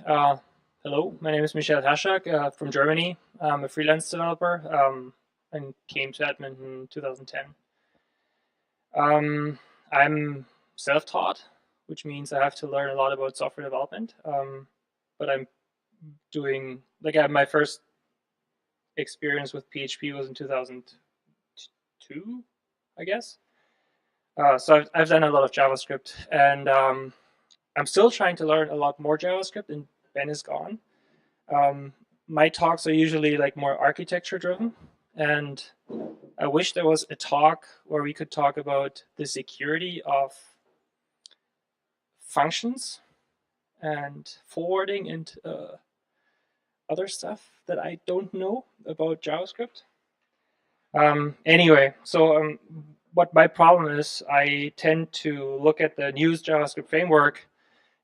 Hello, my name is Michel from Germany. I'm a freelance developer and came to Edmonton in 2010. I'm self-taught, which means I have to learn a lot about software development. But I'm doing my first experience with PHP was in 2002, I guess. So I've done a lot of JavaScript, and I'm still trying to learn a lot more JavaScript. And Ben is gone. Um, my talks are usually like more architecture driven, and I wish there was a talk where we could talk about the security of functions and forwarding and other stuff that I don't know about JavaScript. Anyway, what my problem is, I tend to look at the newest JavaScript framework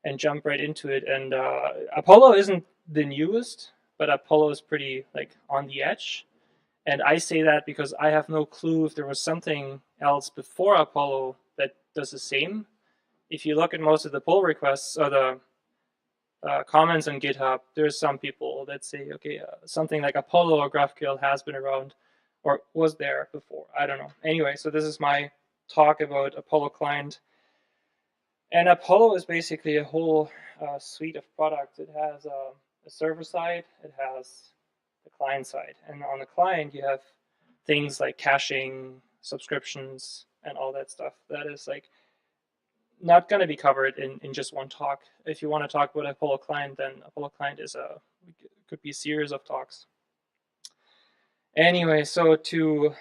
and jump right into it. And Apollo isn't the newest, but Apollo is pretty like on the edge. And I say that because I have no clue if there was something else before Apollo that does the same. If you look at most of the pull requests or the comments on GitHub, there's some people that say, okay, something like Apollo or GraphQL has been around or was there before. I don't know. Anyway, so this is my talk about Apollo Client. And Apollo is basically a whole suite of products. It has a server side, it has the client side. And on the client, you have things like caching, subscriptions, and all that stuff. That is like not going to be covered in just one talk. If you want to talk about Apollo Client, then Apollo Client could be a series of talks. Anyway, so to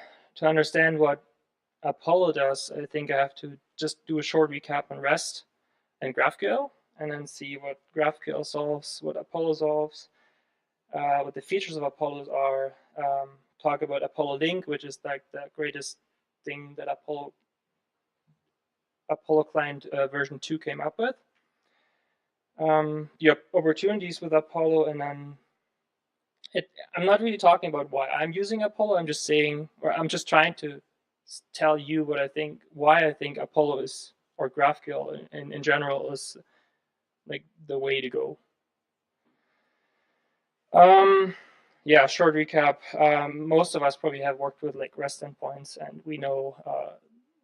understand what Apollo does, I think I have to just do a short recap on REST and GraphQL, and then see what GraphQL solves, what Apollo solves, what the features of Apollo are. Talk about Apollo Link, which is like the greatest thing that Apollo Client version 2 came up with. You have opportunities with Apollo, and then I'm not really talking about why I'm using Apollo. I'm just saying, or I'm just trying to tell you what I think, why I think Apollo is, or GraphQL in general is like the way to go. Yeah, short recap. Most of us probably have worked with like REST endpoints, and we know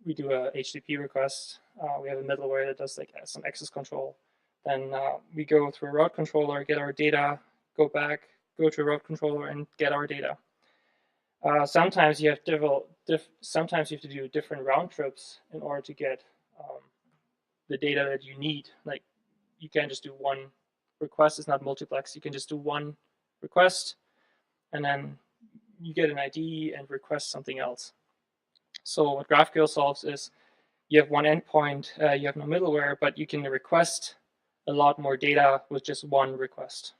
we do a HTTP request. We have a middleware that does like some access control. Then we go through a route controller, get our data, go back, go to a route controller, and get our data. Sometimes you have sometimes you have to do different round trips in order to get the data that you need. Like you can't just do one request. It's not multiplex. You can just do one request, and then you get an ID and request something else. So what GraphQL solves is you have one endpoint, you have no middleware, but you can request a lot more data with just one request.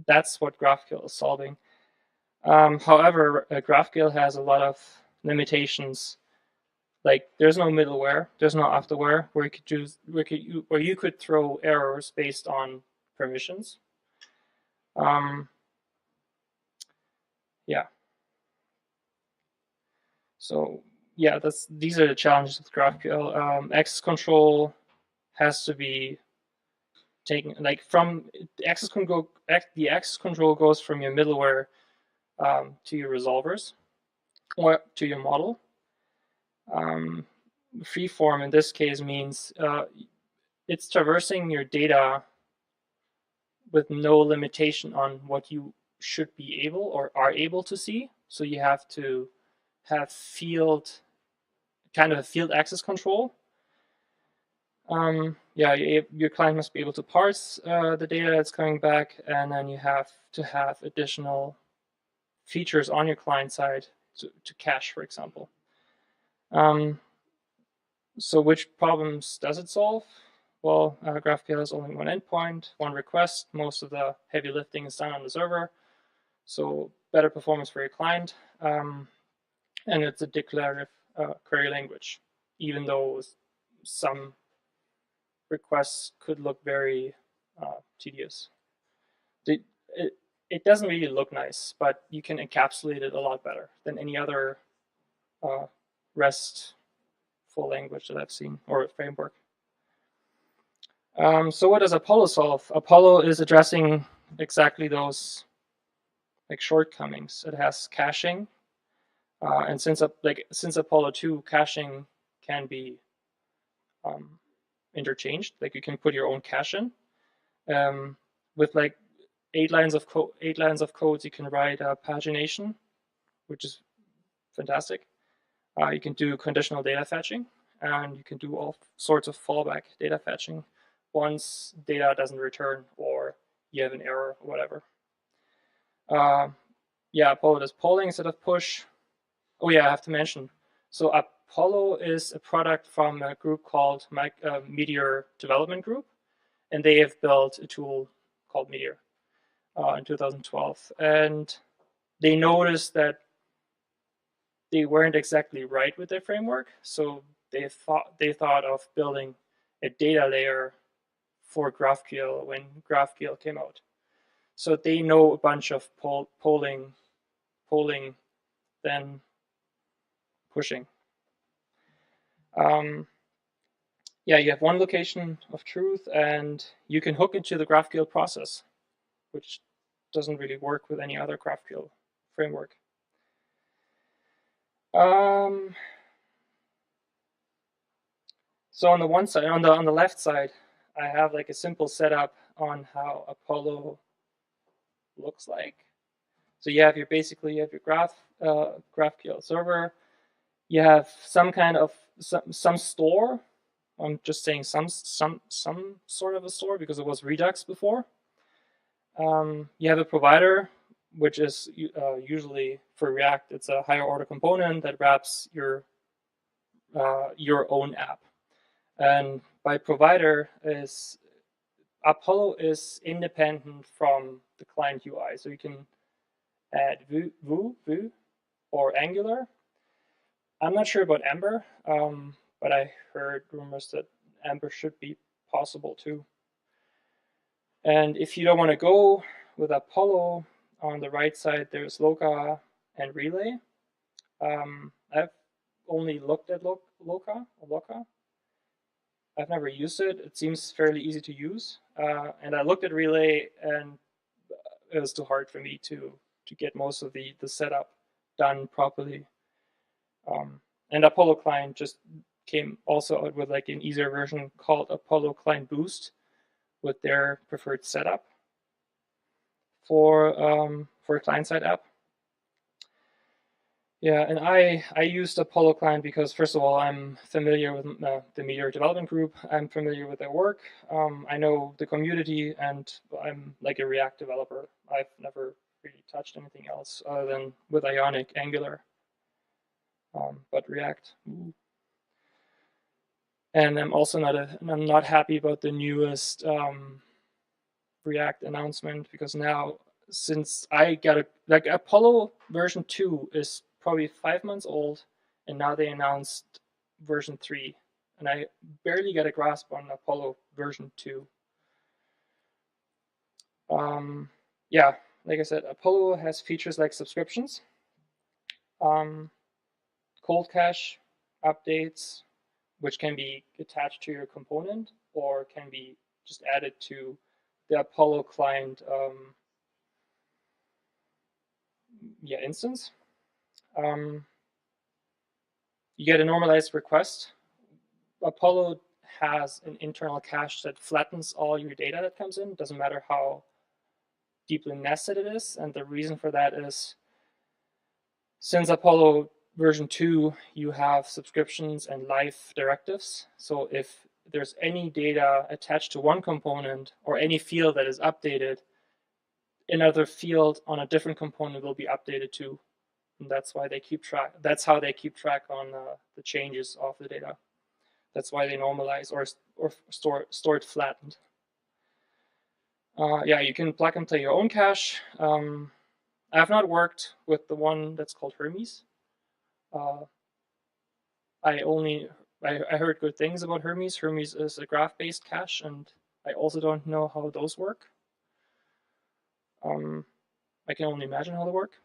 That's what GraphQL is solving. However, GraphQL has a lot of limitations. Like there's no middleware, there's no afterware where you could throw errors based on permissions. Yeah. So yeah, these are the challenges with GraphQL. Access control has to be taken like from the access control. The access control goes from your middleware to your resolvers or to your model. Freeform in this case means it's traversing your data with no limitation on what you should be able or are able to see. So you have to have kind of a field access control. Yeah, your client must be able to parse the data that's coming back, and then you have to have additional features on your client side to cache, for example. So which problems does it solve? Well, GraphQL has only one endpoint, one request. Most of the heavy lifting is done on the server, so better performance for your client. And it's a declarative query language, even though some requests could look very tedious. It doesn't really look nice, but you can encapsulate it a lot better than any other REST full language that I've seen or framework. So what does Apollo solve? Apollo is addressing exactly those like shortcomings. It has caching, and since Apollo 2 caching can be um, interchanged, like you can put your own cache in. With like 8 lines of codes, you can write pagination, which is fantastic. You can do conditional data fetching, and you can do all sorts of fallback data fetching once data doesn't return or you have an error or whatever. Yeah, Apollo does polling instead of push. Oh yeah, I have to mention. So Apollo is a product from a group called Meteor Development Group, and they have built a tool called Meteor in 2012. And they noticed that they weren't exactly right with their framework, so they thought of building a data layer for GraphQL when GraphQL came out. So they know a bunch of polling, then pushing. Yeah, you have one location of truth, and you can hook into the GraphQL process, which doesn't really work with any other GraphQL framework. So on the one side, on the left side, I have like a simple setup on how Apollo looks like. So you have your GraphQL server. You have some kind of some store. I'm just saying some sort of a store because it was Redux before. You have a provider, which is usually for React. It's a higher order component that wraps your own app. And by provider is Apollo is independent from the client UI. So you can add Vue, or Angular. I'm not sure about Ember, but I heard rumors that Ember should be possible too. And if you don't want to go with Apollo, on the right side, there's Loka and Relay. I've only looked at Loka. I've never used it. It seems fairly easy to use. And I looked at Relay, and it was too hard for me to get most of the setup done properly. And Apollo Client just came also out with like an easier version called Apollo Client Boost with their preferred setup for a client-side app. Yeah, and I used Apollo Client because first of all I'm familiar with the Meteor Development Group. I'm familiar with their work. I know the community, and I'm like a React developer. I've never really touched anything else other than with Ionic, Angular, but React. And I'm also not happy about the newest React announcement, because now, since I got like Apollo version 2 is probably 5 months old, and now they announced version 3, and I barely get a grasp on Apollo version 2. Yeah, like I said, Apollo has features like subscriptions, cold cache updates, which can be attached to your component or can be just added to the Apollo client instance. You get a normalized request. Apollo has an internal cache that flattens all your data that comes in. Doesn't matter how deeply nested it is. And the reason for that is, since Apollo version 2, you have subscriptions and live directives. So if there's any data attached to one component or any field that is updated, another field on a different component will be updated too. And that's why they keep track. That's how they keep track on the changes of the data. That's why they normalize or store it flattened. Yeah, you can plug and play your own cache. I have not worked with the one that's called Hermes. I heard good things about Hermes. Hermes is a graph-based cache, and I also don't know how those work. I can only imagine how they work.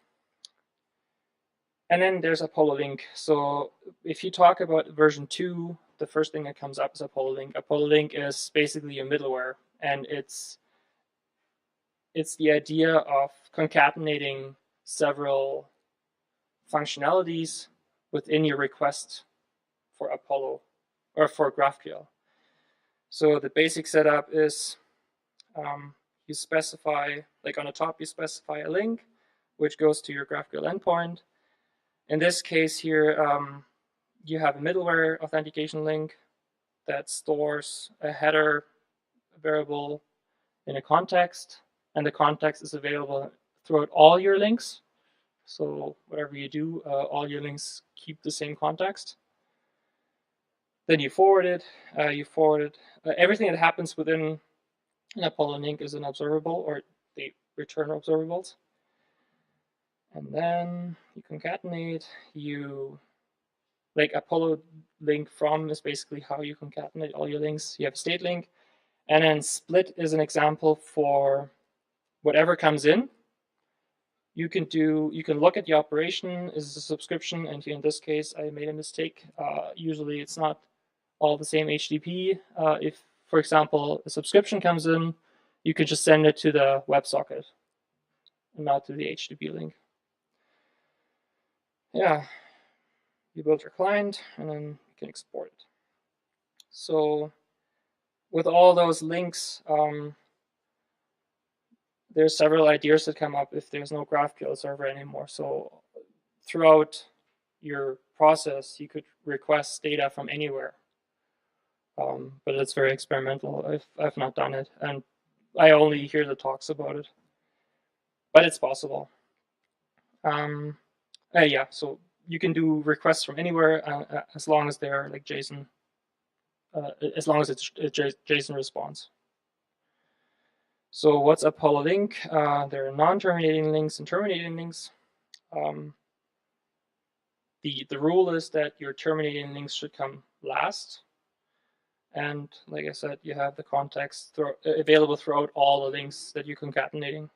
And then there's Apollo Link. So if you talk about version 2, the first thing that comes up is a Apollo link. Apollo link is basically a middleware, and it's the idea of concatenating several functionalities within your request for Apollo or for GraphQL. So the basic setup is you specify, like on the top, you specify a link which goes to your GraphQL endpoint. In this case here, you have a middleware authentication link that stores a header variable in a context, and the context is available throughout all your links. So whatever you do, all your links keep the same context. Then you forward it. Everything that happens within an Apollo link is an observable, or they return observables. And then you concatenate. Like Apollo link from is basically how you concatenate all your links. You have a state link, and then split is an example for whatever comes in. You can look at the operation is a subscription, and in this case I made a mistake. Usually it's not all the same HTTP. If, for example, a subscription comes in, you could just send it to the WebSocket and not to the HTTP link. Yeah, you build your client and then you can export it. So with all those links, there's several ideas that come up if there's no GraphQL server anymore. So throughout your process, you could request data from anywhere. But it's very experimental. I've not done it, and I only hear the talks about it. But it's possible. Yeah, so you can do requests from anywhere as long as they're like JSON, as long as it's a JSON response. So what's Apollo link? There are non-terminating links and terminating links. The rule is that your terminating links should come last. And like I said, you have the context available throughout all the links that you're concatenating.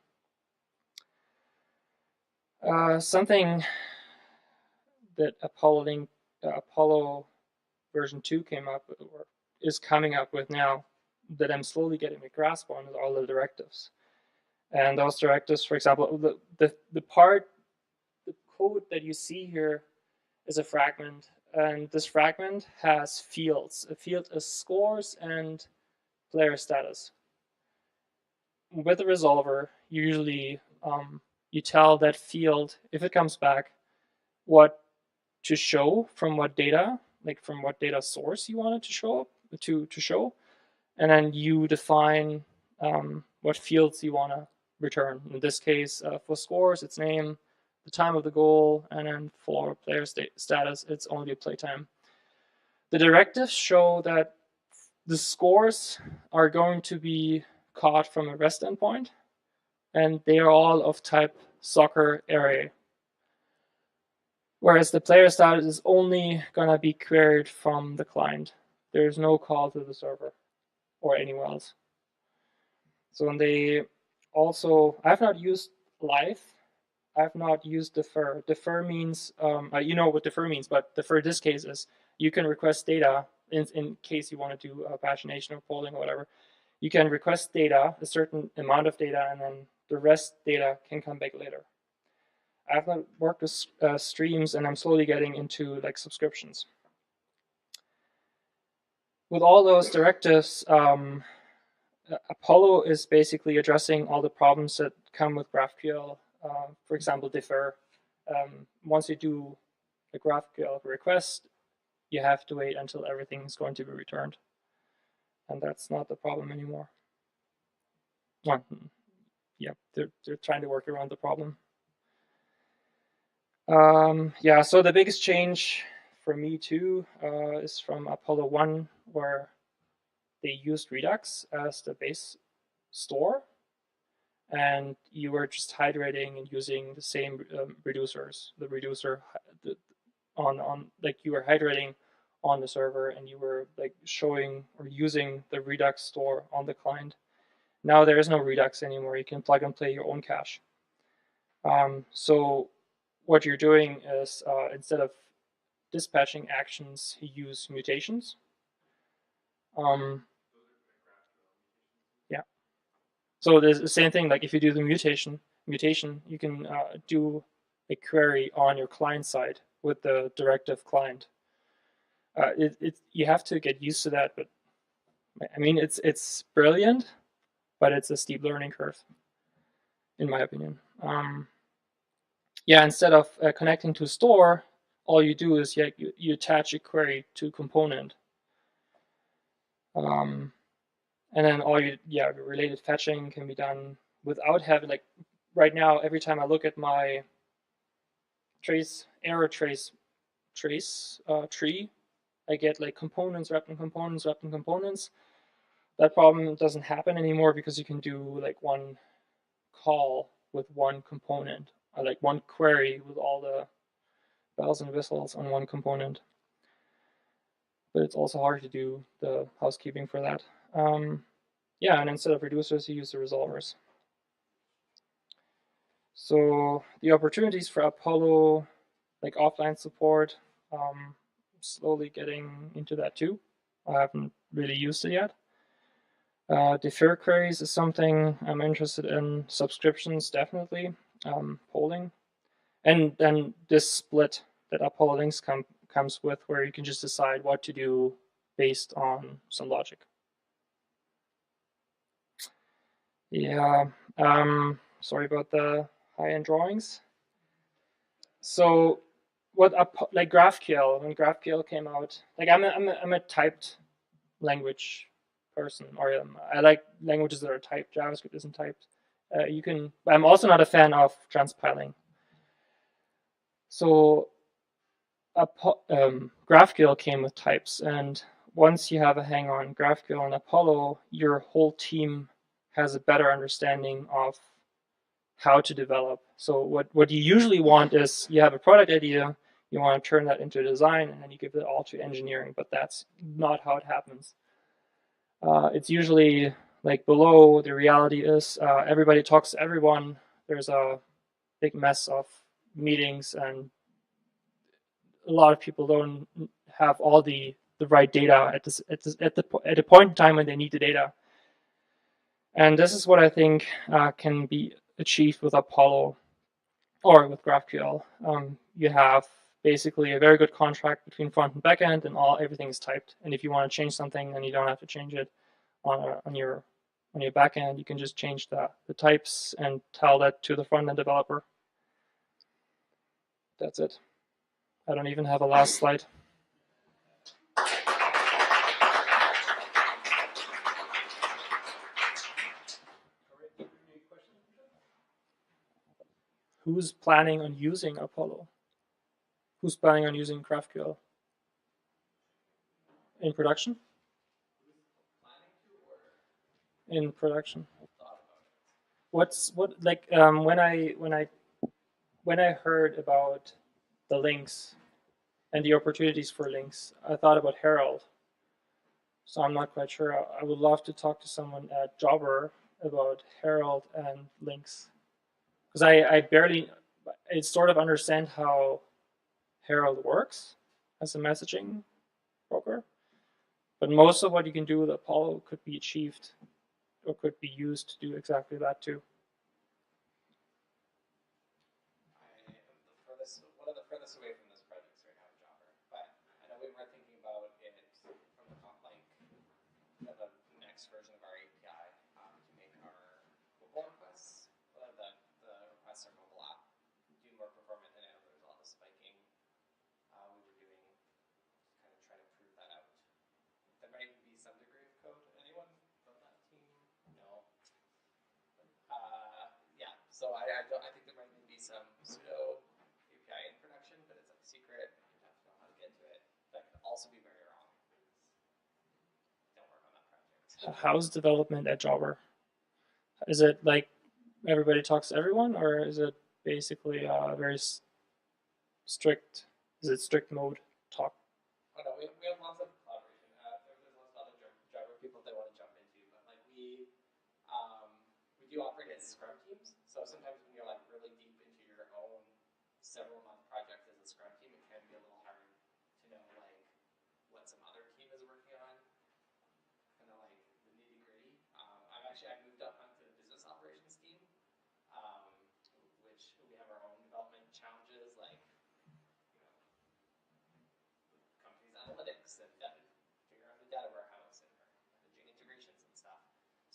Something that Apollo version 2 came up with, or is coming up with now, that I'm slowly getting a grasp on, is all the directives. And those directives, for example, the code that you see here is a fragment, and this fragment has fields. A field is scores and player status. With the resolver, usually you tell that field, if it comes back, what to show from what data, like from what data source you want it to show and then you define what fields you want to return. In this case, for scores, it's name, the time of the goal, and then for player status, it's only playtime. The directives show that the scores are going to be caught from a REST endpoint, and they are all of type soccer array. Whereas the player status is only going to be queried from the client. There's no call to the server or anywhere else. So when they also, I've not used live. I've not used defer. Defer means, you know what defer means, but defer in this case is you can request data in case you want to do pagination or polling or whatever. You can request data, a certain amount of data, and then the rest data can come back later. I've not worked with streams, and I'm slowly getting into like subscriptions. With all those directives, Apollo is basically addressing all the problems that come with GraphQL. For example, defer. Once you do a GraphQL request, you have to wait until everything is going to be returned. And that's not the problem anymore. Well, yeah, they're trying to work around the problem. Yeah, so the biggest change for me too is from Apollo 1, where they used Redux as the base store, and you were just hydrating and using the same reducers. The reducer on like you were hydrating on the server, and you were like showing or using the Redux store on the client. Now there is no Redux anymore. You can plug and play your own cache. So what you're doing is instead of dispatching actions, you use mutations. Um, yeah. So there's the same thing. Like if you do the mutation, you can do a query on your client side with the directive client. You have to get used to that, but I mean it's brilliant, but it's a steep learning curve, in my opinion. Yeah, instead of connecting to store, all you do is you attach a query to a component, um, and then related fetching can be done without having like right now. Every time I look at my trace tree, I get like components wrapped in components wrapped in components. That problem doesn't happen anymore because you can do like one call with one component, or like one query with all the bells and whistles on one component. But it's also hard to do the housekeeping for that. Yeah, and instead of reducers, you use the resolvers. So the opportunities for Apollo, like offline support, slowly getting into that too. I haven't really used it yet. Defer queries is something I'm interested in. Subscriptions, definitely. Polling. And then this split that Apollo Links comes with, where you can just decide what to do based on some logic. Yeah. Sorry about the high-end drawings. So, like GraphQL, when GraphQL came out, like I'm a typed language person, or I like languages that are typed. JavaScript isn't typed. You can. I'm also not a fan of transpiling. So GraphQL came with types, and once you have a hang on GraphQL and Apollo, your whole team has a better understanding of how to develop. So what you usually want is you have a product idea, you want to turn that into a design, and then you give it all to engineering. But that's not how it happens. It's usually like below. The reality is everybody talks to everyone. There's a big mess of meetings, and a lot of people don't have all the right data at the point in time when they need the data. And this is what I think can be achieved with Apollo or with GraphQL. You have basically a very good contract between front and back end, and everything is typed. And if you want to change something, then you don't have to change it on your back end. You can just change the types and tell that to the front end developer. That's it. I don't even have a last slide. Who's planning on using Apollo? Who's planning on using GraphQL in production? In production. What like when I heard about the links and the opportunities for links, I thought about Herald. So I'm not quite sure. I would love to talk to someone at Jobber about Herald and links, because I barely, I sort of understand how Herald works as a messaging broker, but most of what you can do with Apollo could be achieved or could be used to do exactly that too. One of the furthest away from this projects right now, Jobber. But I know we were thinking about it from the next version of our API to make our mobile requests, the requests our mobile app do more performant. And I know there was a lot of spiking we were doing, kind of trying to prove that out. There might be some degree of code. Anyone from that team? No. Yeah. So I think there might be some pseudo API in production, but it's like secret. You have to know how to get to it. That could also be very wrong. Don't work on that project. How's development at Jobber? Is it like everybody talks to everyone, or is it basically very strict? Is it strict mode talk? Oh no, we have lots of collaboration. There's lots of other Java people that want to jump into, but like we do operate as Scrum teams. So sometimes when you're like really deep into your own several month project as a Scrum team, it can be a little hard to know like what some other team is working on.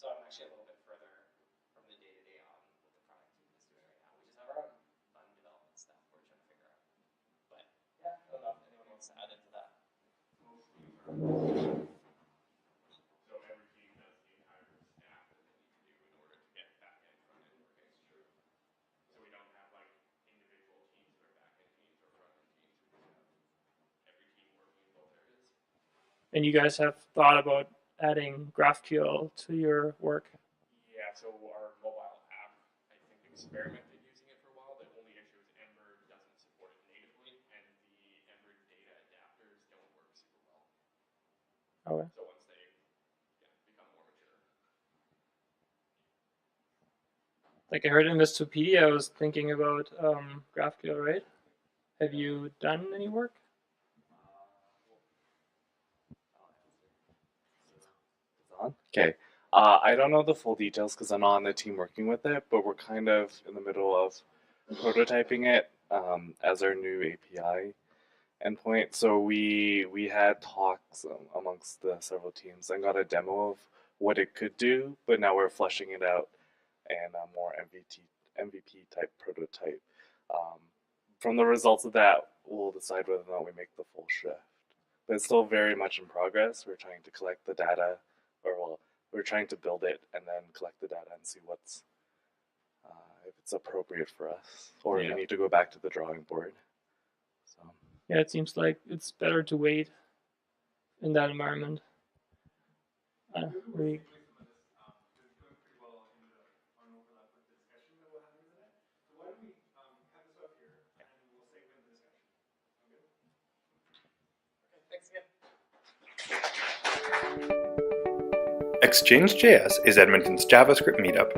So I'm actually a little bit further from the day-to-day on what the product team is doing right now. We just have our own fun development stuff we're trying to figure out. But yeah, I don't know if anyone wants to add into that. So every team does the entire staff that they need to do in order to get back end front end working. True. So we don't have like individual teams that are back end teams or front end teams. We just have every team working in both areas. And you guys have thought about adding GraphQL to your work? Yeah, so our mobile app, I think, experimented using it for a while. The only issue is Ember doesn't support it natively, and the Ember data adapters don't work super well. Okay. So once they become more mature. Like I heard in this Wikipedia, I was thinking about GraphQL, right? Have you done any work? Okay. I don't know the full details because I'm not on the team working with it, but we're kind of in the middle of prototyping it as our new API endpoint. So we had talks amongst the several teams and got a demo of what it could do, but now we're fleshing it out and a more MVP type prototype. From the results of that, we'll decide whether or not we make the full shift. But it's still very much in progress. We're trying to collect the data, we're trying to build it and then collect the data and see what's if it's appropriate for us, or if we need to go back to the drawing board. So yeah, it seems like it's better to wait in that environment. We, Exchange.js is Edmonton's JavaScript meetup.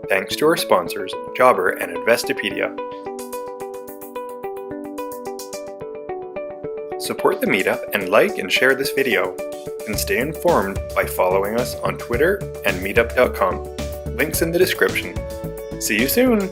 Thanks to our sponsors, Jobber and Investopedia. Support the meetup and like and share this video. And stay informed by following us on Twitter and meetup.com. Links in the description. See you soon!